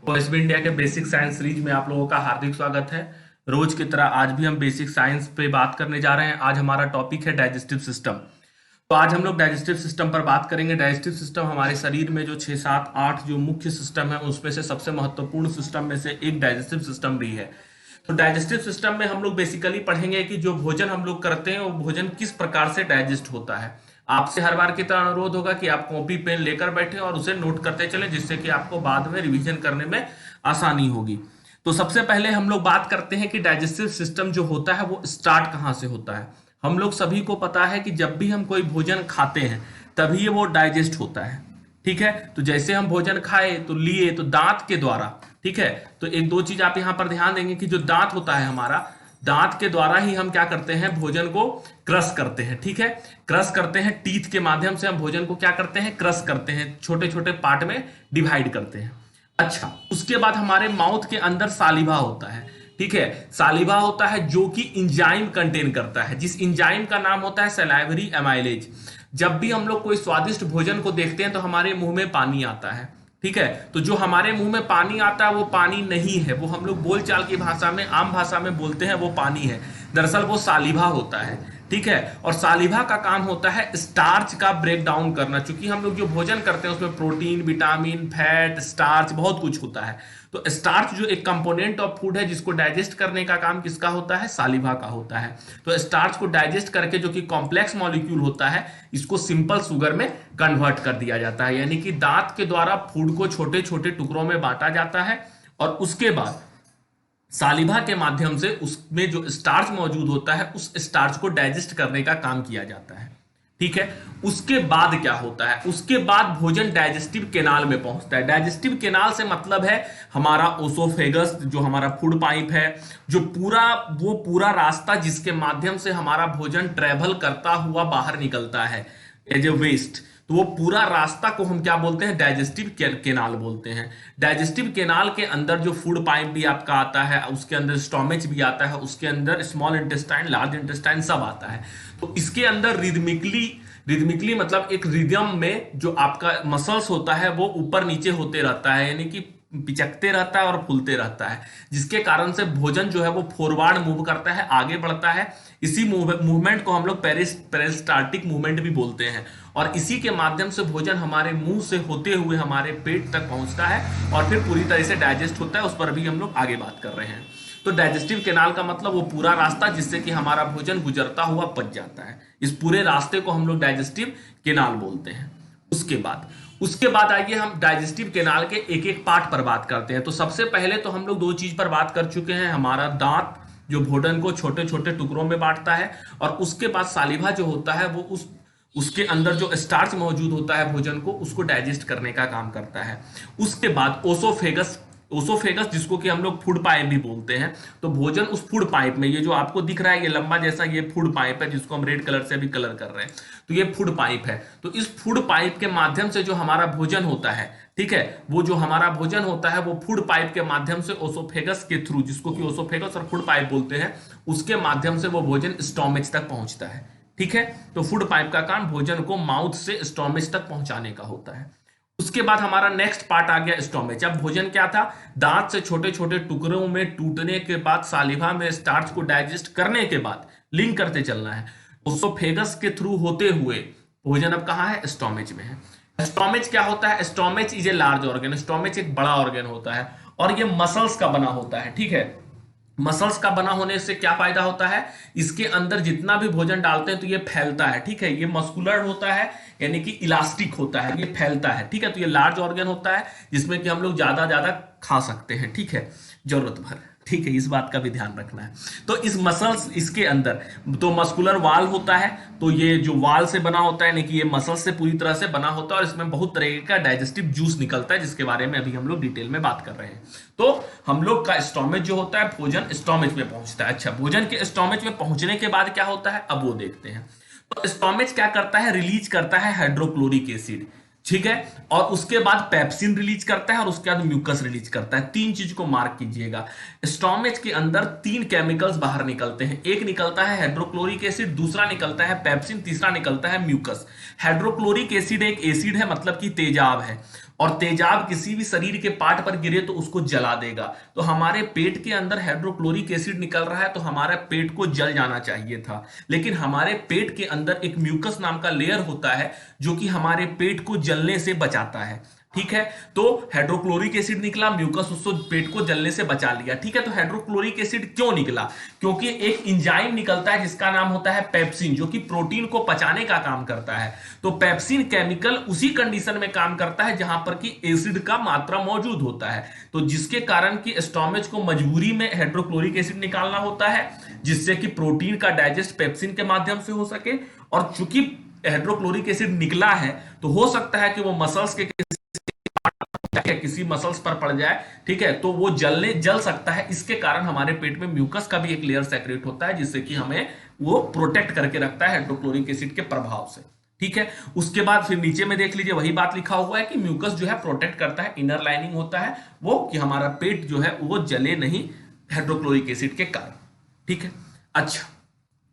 OSB India के basic science series में आप लोगों का हार्दिक स्वागत है। रोज की तरह आज भी हम बेसिक साइंस पे बात करने जा रहे हैं। आज हमारा टॉपिक है डाइजेस्टिव सिस्टम। तो आज हम लोग डाइजेस्टिव सिस्टम पर बात करेंगे। डाइजेस्टिव सिस्टम हमारे शरीर में जो 6, 7, 8 जो मुख्य सिस्टम है उसमें से सबसे महत्वपूर्ण सिस्टम में से एक डाइजेस्टिव सिस्टम भी है। तो डाइजेस्टिव सिस्टम में हम लोग बेसिकली पढ़ेंगे कि जो भोजन हम लोग करते हैं वो भोजन किस प्रकार से डाइजेस्ट होता है। आपसे हर बार की तरह अनुरोध होगा कि आप कॉपी पेन लेकर बैठे और उसे नोट करते चले, जिससे कि आपको बाद में रिवीजन करने में आसानी होगी। तो सबसे पहले हम लोग बात करते हैं कि डाइजेस्टिव सिस्टम जो होता है वो स्टार्ट कहाँ से होता है। हम लोग सभी को पता है कि जब भी हम कोई भोजन खाते हैं तभी वो डाइजेस्ट होता है। ठीक है, तो जैसे हम भोजन खाए तो लिए तो दांत के द्वारा। ठीक है, तो एक दो चीज आप यहां पर ध्यान देंगे कि जो दांत होता है हमारा, दांत के द्वारा ही हम क्या करते हैं, भोजन को क्रश करते हैं। ठीक है, क्रश करते हैं, टीथ के माध्यम से हम भोजन को क्या करते हैं, क्रश करते हैं, छोटे छोटे पार्ट में डिवाइड करते हैं। अच्छा, उसके बाद हमारे माउथ के अंदर सालिवा होता है। ठीक है, सालिवा होता है जो कि इंजाइम कंटेन करता है, जिस इंजाइम का नाम होता है सलाइवरी एमाइलेज। जब भी हम लोग कोई स्वादिष्ट भोजन को देखते हैं तो हमारे मुंह में पानी आता है। ठीक है, तो जो हमारे मुंह में पानी आता है वो पानी नहीं है, वो हम लोग बोलचाल की भाषा में, आम भाषा में बोलते हैं वो पानी है। दरअसल वो सालिवा होता है। ठीक है, और सालिवा का काम होता है स्टार्च का ब्रेक डाउन करना। चूंकि हम लोग जो भोजन करते हैं उसमें प्रोटीन, विटामिन, फैट, स्टार्च बहुत कुछ होता है। तो स्टार्च जो एक कंपोनेंट ऑफ फूड है जिसको डाइजेस्ट करने का काम किसका होता है, सालिवा का होता है। तो स्टार्च को डाइजेस्ट करके जो कि कॉम्प्लेक्स मॉलिक्यूल होता है इसको सिंपल शुगर में कन्वर्ट कर दिया जाता है। यानी कि दांत के द्वारा फूड को छोटे छोटे टुकड़ों में बांटा जाता है और उसके बाद सालिवा के माध्यम से उसमें जो स्टार्च मौजूद होता है उस स्टार्च को डाइजेस्ट करने का काम किया जाता है। ठीक है, उसके बाद क्या होता है, उसके बाद भोजन डाइजेस्टिव केनाल में पहुंचता है। डाइजेस्टिव केनाल से मतलब है हमारा ओसोफेगस, जो हमारा फूड पाइप है, जो पूरा रास्ता जिसके माध्यम से हमारा भोजन ट्रेवल करता हुआ बाहर निकलता है एज ए वेस्ट। तो वो पूरा रास्ता को हम क्या बोलते हैं, डाइजेस्टिव केनाल बोलते हैं। डाइजेस्टिव केनाल के अंदर जो फूड पाइप भी आपका आता है, उसके अंदर स्टोमेच भी आता है, उसके अंदर स्मॉल इंटेस्टाइन, लार्ज इंटेस्टाइन सब आता है। तो इसके अंदर रिदमिकली मतलब एक रिदम में जो आपका मसल्स होता है वो ऊपर नीचे होते रहता है, यानी कि पिचकते रहता है और फूलते रहता है, जिसके कारण से भोजन जो है वो फॉरवर्ड मूव करता है, आगे बढ़ता है। इसी मूवमेंट को हम लोग पेरिस्टाल्टिक मूवमेंट भी बोलते हैं। और इसी के माध्यम से भोजन हमारे मुंह से होते हुए हमारे पेट तक पहुंचता है और फिर पूरी तरह से डाइजेस्ट होता है। उस पर भी हम लोग आगे बात कर रहे हैं। तो डाइजेस्टिव केनाल का मतलब वो पूरा रास्ता जिससे कि हमारा भोजन गुजरता हुआ पच जाता है। इस पूरे रास्ते को हम लोग डाइजेस्टिव केनाल बोलते हैं। उसके बाद आइए हम डाइजेस्टिव केनाल के एक एक पार्ट पर बात करते हैं। तो सबसे पहले तो हम लोग दो चीज पर बात कर चुके हैं, हमारा दांत जो भोजन को छोटे छोटे टुकड़ों में बांटता है, और उसके बाद सालिवा जो होता है वो उसके अंदर जो स्टार्च मौजूद होता है भोजन को उसको डाइजेस्ट करने का काम करता है। उसके बाद ओसोफेगस जिसको कि हम लोग फूड पाइप भी बोलते हैं। तो भोजन उस फूड पाइप में, ये जो आपको दिख रहा है ये लंबा जैसा, ये फूड पाइप है जिसको हम रेड कलर से अभी कलर कर रहे हैं। तो ये फूड पाइप है। तो इस फूड पाइप के माध्यम से जो हमारा भोजन होता है, ठीक है, वो जो हमारा भोजन होता है वो फूड पाइप के माध्यम से ओसोफेगस के थ्रू, जिसको कि ओसोफेगस और फूड पाइप बोलते हैं, उसके माध्यम से वो भोजन स्टोमेच तक पहुंचता है। ठीक है, तो फूड पाइप का काम भोजन को माउथ से स्टोमेच तक पहुंचाने का होता है। उसके बाद हमारा नेक्स्ट पार्ट आ गया स्टोमेच। अब भोजन क्या था, दांत से छोटे छोटे टुकड़ों में टूटने के बाद सालिवा में स्टार्च को डाइजेस्ट करने के बाद लिंक करते चलना है। ओसोफेगस के थ्रू होते हुए भोजन अब कहाँ है, स्टोमेच में है। स्टोमेच क्या होता है, स्टोमेच इज ए लार्ज ऑर्गन। स्टोमेच एक बड़ा ऑर्गन होता है और ये मसल्स का बना होता है। ठीक है, मसल्स का बना होने से क्या फायदा होता है, इसके अंदर जितना भी भोजन डालते हैं तो ये फैलता है। ठीक है, ये मस्कुलर होता है, यानी कि इलास्टिक होता है, ये फैलता है। ठीक है, तो ये लार्ज ऑर्गन होता है जिसमें कि हम लोग ज्यादा ज्यादा खा सकते हैं। ठीक है, जरूरत भर। ठीक है, इस बात का भी ध्यान रखना है। तो इस मसल्स, इसके अंदर तो मस्कुलर वाल होता है, तो ये जो वाल से बना होता है, यानी कि ये मसल्स से पूरी तरह से बना होता है और इसमें बहुत तरह का डाइजेस्टिव जूस निकलता है, जिसके बारे में अभी हम लोग डिटेल में बात कर रहे हैं। तो हम लोग का स्टोमेच जो होता है, भोजन स्टोमेच में पहुंचता है। अच्छा, भोजन के स्टोमेच में पहुंचने के बाद क्या होता है, अब वो देखते हैं। तो स्टोमेच क्या करता है, रिलीज करता है हाइड्रोक्लोरिक एसिड। ठीक है, और उसके बाद पेप्सिन रिलीज करता है और उसके बाद म्यूकस रिलीज करता है। तीन चीज को मार्क कीजिएगा। स्टोमेच के अंदर तीन केमिकल्स बाहर निकलते हैं। एक निकलता है हाइड्रोक्लोरिक एसिड, दूसरा निकलता है पेप्सिन, तीसरा निकलता है म्यूकस। हाइड्रोक्लोरिक एसिड एक एसिड है, मतलब कि तेजाब है। और तेजाब किसी भी शरीर के पार्ट पर गिरे तो उसको जला देगा। तो हमारे पेट के अंदर हाइड्रोक्लोरिक एसिड निकल रहा है तो हमारे पेट को जल जाना चाहिए था, लेकिन हमारे पेट के अंदर एक म्यूकस नाम का लेयर होता है जो कि हमारे पेट को जलने से बचाता है। ठीक है, तो हाइड्रोक्लोरिक एसिड निकला, म्यूकस उसको पेट को जलने से बचा लिया। ठीक है, तो हाइड्रोक्लोरिक एसिड क्यों निकला? क्योंकि एक एंजाइम निकलता है जिसका नाम होता है पेप्सिन, जो कि प्रोटीन को पचाने का काम करता है। तो पेप्सिन केमिकल उसी कंडीशन में काम करता है जहां पर कि एसिड का मात्रा मौजूद होता है, तो जिसके कारण कि स्टोमच को मजबूरी में हाइड्रोक्लोरिक एसिड निकालना होता है जिससे कि प्रोटीन का डाइजेस्ट पेप्सिन के माध्यम से हो सके। और चूंकि हाइड्रोक्लोरिक एसिड निकला है तो हो सकता है कि वो मसल्स के किसी मसल्स पर पड़ जाए, ठीक है, तो वो जल सकता है। इसके कारण हमारे पेट में म्यूकस का भी एक लेयर सेक्रेट होता है जिससे कि हमें वो प्रोटेक्ट करके रखता है हाइड्रोक्लोरिक एसिड के प्रभाव से। ठीक है, उसके बाद फिर नीचे में देख लीजिए वही बात लिखा हुआ है कि म्यूकस जो है प्रोटेक्ट करता है, इनर लाइनिंग होता है वो, कि हमारा पेट जो है वो जले नहीं हाइड्रोक्लोरिक एसिड के कारण। ठीक है, अच्छा,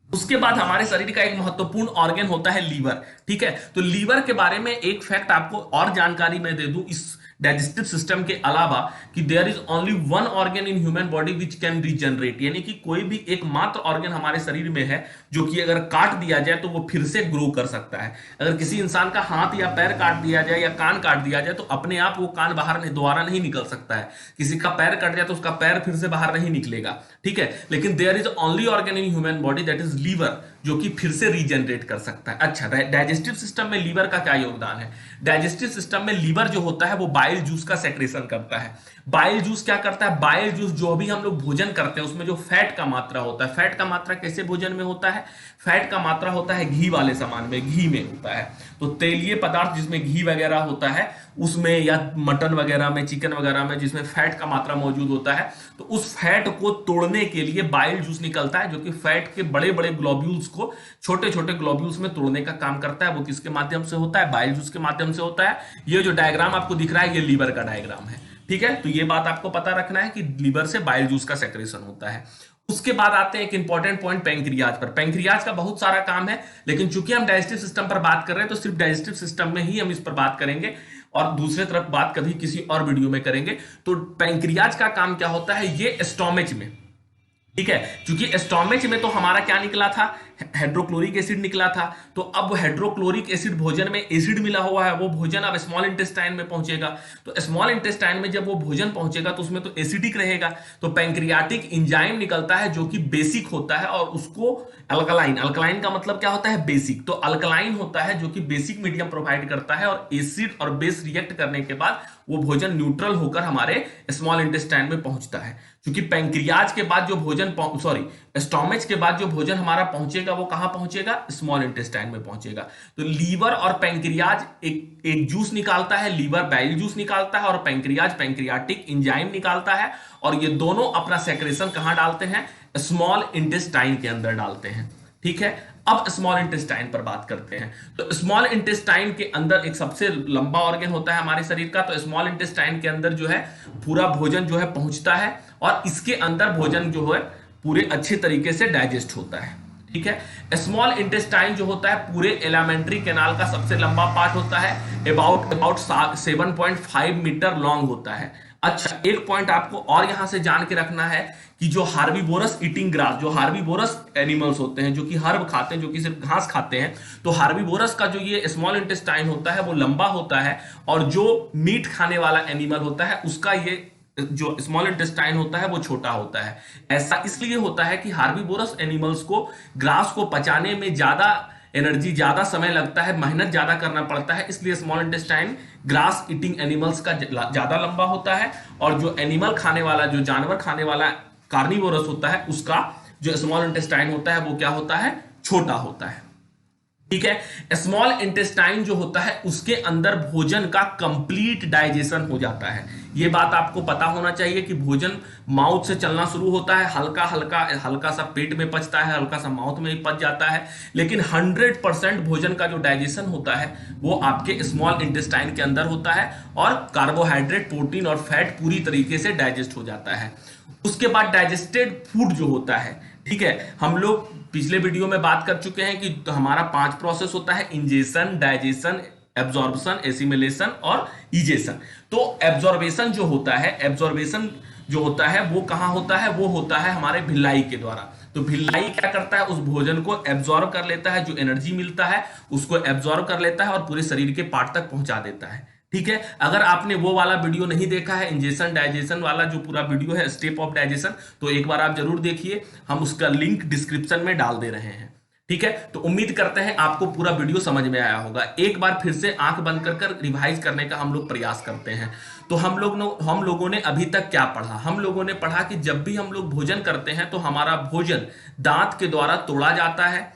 उसके बाद हमारे शरीर का एक महत्वपूर्ण ऑर्गन होता है लीवर। ठीक है, तो लीवर के बारे में एक फैक्ट आपको और जानकारी मैं दे दूं इस डाइजेस्टिव सिस्टम के अलावा, कि there is only one organ in human body which can regenerate, यानी कि कोई भी एकमात्र ऑर्गन हमारे शरीर में है जो कि अगर काट दिया जाए तो वो फिर से ग्रो कर सकता है। अगर किसी इंसान का हाथ या पैर काट दिया जाए या कान काट दिया जाए तो अपने आप वो कान बाहर दोबारा नहीं निकल सकता है। किसी का पैर कट जाए तो उसका पैर फिर से बाहर नहीं निकलेगा। ठीक है, लेकिन there is only organ in human body that is liver, जो कि फिर से रीजनरेट कर सकता है। अच्छा, डाइजेस्टिव सिस्टम में लीवर का क्या योगदान है? डाइजेस्टिव सिस्टम में लीवर जो होता है वो बाइल जूस का सेक्रेशन करता है। बाइल जूस क्या करता है? बाइल जूस जो भी हम लोग भोजन करते हैं उसमें जो फैट का मात्रा होता है, फैट का मात्रा कैसे भोजन में होता है? फैट का मात्रा होता है घी वाले सामान में, घी में होता है। तो तेलीय पदार्थ जिसमें घी वगैरह होता है उसमें, या मटन वगैरह में, चिकन वगैरह में जिसमें फैट का मात्रा मौजूद होता है, तो उस फैट को तोड़ने के लिए बाइल जूस निकलता है जो कि फैट के बड़े बड़े ग्लोब्यूल्स को छोटे छोटे ग्लोब्यूल्स में तोड़ने का काम करता है। वो किसके माध्यम से होता है? बाइल जूस के माध्यम से होता है। ये जो डायग्राम आपको दिख रहा है ये लीवर का डायग्राम है। ठीक है, तो ये बात आपको पता रखना है कि लीवर से बाइल जूस का सेक्रेशन होता है। उसके बाद आते हैं एक इंपॉर्टेंट पॉइंट पैंक्रियाज पर। पैंक्रियाज का बहुत सारा काम है, लेकिन चूंकि हम डाइजेस्टिव सिस्टम पर बात कर रहे हैं तो सिर्फ डाइजेस्टिव सिस्टम में ही हम इस पर बात करेंगे और दूसरे तरफ बात कभी किसी और वीडियो में करेंगे। तो पैंक्रियाज का काम क्या होता है? ये स्टोमच में, ठीक है, क्योंकि स्टोमच में तो हमारा क्या निकला था? हाइड्रोक्लोरिक एसिड निकला था। तो अब हाइड्रोक्लोरिक एसिड, भोजन में एसिड मिला हुआ है, वो भोजन अब स्मॉल इंटेस्टाइन में पहुंचेगा। तो स्मॉल इंटेस्टाइन में जब वो भोजन पहुंचेगा तो उसमें तो एसिडिक रहेगा। तो पैंक्रियाटिक एंजाइम निकलता है जो कि बेसिक होता है और उसको अल्कलाइन, अल्कलाइन का मतलब क्या होता है? बेसिक। तो अल्कलाइन होता है जो कि बेसिक मीडियम प्रोवाइड करता है और एसिड और बेस रिएक्ट करने के बाद वो भोजन न्यूट्रल होकर हमारे स्मॉल इंटेस्टाइन में पहुंचता है। क्योंकि पैंक्रियाज के बाद जो भोजन, स्टोमच के बाद जो भोजन हमारा पहुंचेगा वो कहां पहुंचेगा? स्मॉल इंटेस्टाइन में पहुंचेगा। तो लीवर और पैंक्रियाज एक जूस निकालता है, लीवर बाइल जूस निकालता है और पैंक्रियाज पैंक्रियाटिक एंजाइम निकालता है, और ये दोनों अपना सेक्रेशन कहां डालते हैं? स्मॉल इंटेस्टाइन के अंदर डालते हैं। ठीक है, अब स्मॉल इंटेस्टाइन पर बात करते हैं। तो स्मॉल इंटेस्टाइन के अंदर एक सबसे लंबा ऑर्गन होता है हमारे शरीर का। तो स्मॉल इंटेस्टाइन के अंदर जो है पूरा भोजन जो है पहुंचता है और इसके अंदर भोजन जो है पूरे अच्छे तरीके से डाइजेस्ट होता है। ठीक है, स्मॉल इंटेस्टाइन जो होता है पूरे एलिमेंट्री कैनाल का सबसे लंबा पार्ट होता है, अबाउट 7.5 मीटर लॉन्ग होता है। अच्छा, एक पॉइंट आपको और यहां से जान के रखना है कि जो हार्बीवोरस ईटिंग ग्रास, जो हार्बीवोरस एनिमल्स होते हैं जो कि हर्ब खाते हैं, जो कि सिर्फ घास खाते हैं, तो हार्बीवोरस का जो ये स्मॉल इंटेस्टाइन होता है वो लंबा होता है, और जो मीट खाने वाला एनिमल होता है उसका ये जो स्मॉल इंटेस्टाइन होता है वो छोटा होता है। ऐसा इसलिए होता है कि हार्बीवोरस एनिमल्स को ग्रास को पचाने में ज्यादा एनर्जी, ज्यादा समय लगता है, मेहनत ज्यादा करना पड़ता है, इसलिए small intestine grass eating animals का ज्यादा लंबा होता है, और जो एनिमल खाने वाला, जो जानवर खाने वाला कार्निवोरस होता है उसका जो स्मॉल इंटेस्टाइन होता है वो क्या होता है? छोटा होता है। ठीक है, स्मॉल इंटेस्टाइन जो होता है उसके अंदर भोजन का कंप्लीट डाइजेशन हो जाता है। यह बात आपको पता होना चाहिए कि भोजन माउथ से चलना शुरू होता है, हल्का हल्का हल्का सा पेट में पचता है, हल्का सा माउथ में ही पच जाता है, लेकिन 100% भोजन का जो डाइजेशन होता है वो आपके स्मॉल इंटेस्टाइन के अंदर होता है, और कार्बोहाइड्रेट, प्रोटीन और फैट पूरी तरीके से डाइजेस्ट हो जाता है। उसके बाद डाइजेस्टेड फूड जो होता है, ठीक है, हम लोग पिछले वीडियो में बात कर चुके हैं कि तो हमारा 5 प्रोसेस होता है: इंजेशन, डाइजेशन, एब्जॉर्बशन, एसिमिलेशन और इजेशन। तो एब्जॉर्बेशन जो होता है वो कहां होता है, वो होता है हमारे भिलाई के द्वारा। तो भिलाई क्या करता है, उस भोजन को एब्जॉर्ब कर लेता है, जो एनर्जी मिलता है उसको एब्जॉर्ब कर लेता है और पूरे शरीर के पार्ट तक पहुंचा देता है। ठीक है, अगर आपने वो वाला वीडियो नहीं देखा है, इंजेशन डाइजेशन वाला जो पूरा वीडियो है, स्टेप ऑफ डाइजेशन, तो एक बार आप जरूर देखिए, हम उसका लिंक डिस्क्रिप्शन में डाल दे रहे हैं। ठीक है, तो उम्मीद करते हैं आपको पूरा वीडियो समझ में आया होगा। एक बार फिर से आंख बंद कर रिवाइज करने का हम लोग प्रयास करते हैं। तो हम लोगों ने अभी तक क्या पढ़ा? हम लोगों ने पढ़ा कि जब भी हम लोग भोजन करते हैं तो हमारा भोजन दांत के द्वारा तोड़ा जाता है,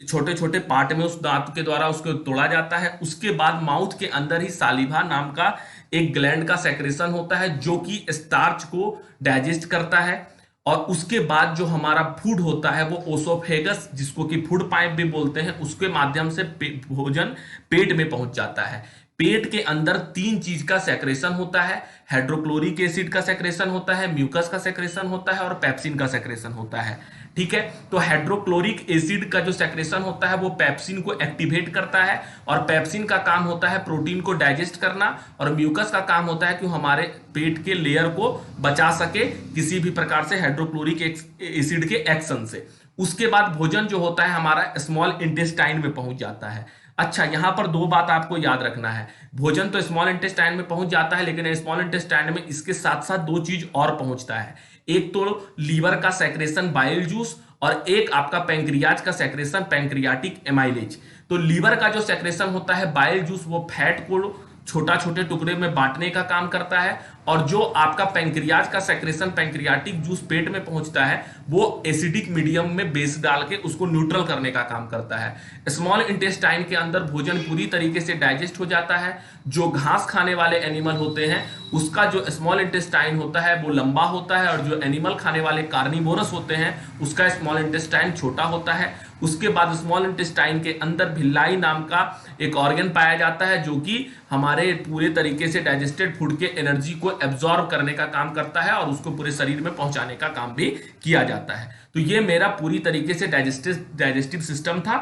छोटे छोटे पार्ट में उस दांत के द्वारा उसको तोड़ा जाता है। उसके बाद माउथ के अंदर ही सालिवा नाम का एक ग्लैंड का सेक्रेशन होता है जो कि स्टार्च को डाइजेस्ट करता है। और उसके बाद जो हमारा फूड होता है वो ओसोफेगस, जिसको कि फूड पाइप भी बोलते हैं, उसके माध्यम से भोजन पेट में पहुंच जाता है। पेट के अंदर 3 चीज का सेक्रेशन होता है, हाइड्रोक्लोरिक एसिड का सेक्रेशन होता है, म्यूकस का सेक्रेशन होता है और पेप्सिन का सेक्रेशन होता है। ठीक है, तो हाइड्रोक्लोरिक एसिड का जो सेक्रेशन होता है वो पेप्सिन को एक्टिवेट करता है, और पेप्सिन का काम होता है प्रोटीन को डाइजेस्ट करना, और म्यूकस का काम होता है कि हमारे पेट के लेयर को बचा सके किसी भी प्रकार से हाइड्रोक्लोरिक एसिड के एक्शन से। उसके बाद भोजन जो होता है हमारा स्मॉल इंटेस्टाइन में पहुंच जाता है। अच्छा, यहां पर 2 बात आपको याद रखना है। भोजन तो स्मॉल इंटेस्टाइन में पहुंच जाता है, लेकिन स्मॉल इंटेस्टाइन में इसके साथ साथ 2 चीज और पहुंचता है। एक तो लीवर का सेक्रेशन बाइल जूस, और एक आपका पैंक्रियाज का सेक्रेशन पैंक्रियाटिक एमाइलेज। तो लीवर का जो सेक्रेशन होता है बाइल जूस, वो फैट को छोटा छोटे टुकड़े में बांटने का काम करता है, और जो आपका पैंक्रियाज का सेक्रेशन पैंक्रियाटिक जूस पेट में पहुंचता है वो एसिडिक मीडियम में बेस डाल के उसको न्यूट्रल करने का काम करता है। स्मॉल इंटेस्टाइन के अंदर भोजन पूरी तरीके से डाइजेस्ट हो जाता है। जो घास खाने वाले एनिमल होते हैं उसका जो स्मॉल इंटेस्टाइन होता है वो लंबा होता है, और जो एनिमल खाने वाले कार्निवोरस होते हैं उसका स्मॉल इंटेस्टाइन छोटा होता है। उसके बाद स्मॉल इंटेस्टाइन के अंदर भिलाई नाम का एक ऑर्गन पाया जाता है जो कि हमारे पूरे तरीके से डाइजेस्टेड फूड के एनर्जी को एब्जॉर्ब करने का काम करता है, और उसको पूरे शरीर में पहुंचाने का काम भी किया जाता है। तो ये मेरा पूरी तरीके से डाइजेस्टिव सिस्टम था।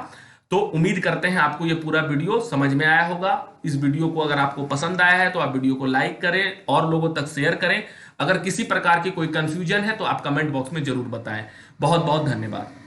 तो उम्मीद करते हैं आपको ये पूरा वीडियो समझ में आया होगा। इस वीडियो को अगर आपको पसंद आया है तो आप वीडियो को लाइक करें और लोगों तक शेयर करें। अगर किसी प्रकार की कोई कंफ्यूजन है तो आप कमेंट बॉक्स में जरूर बताएं। बहुत बहुत धन्यवाद।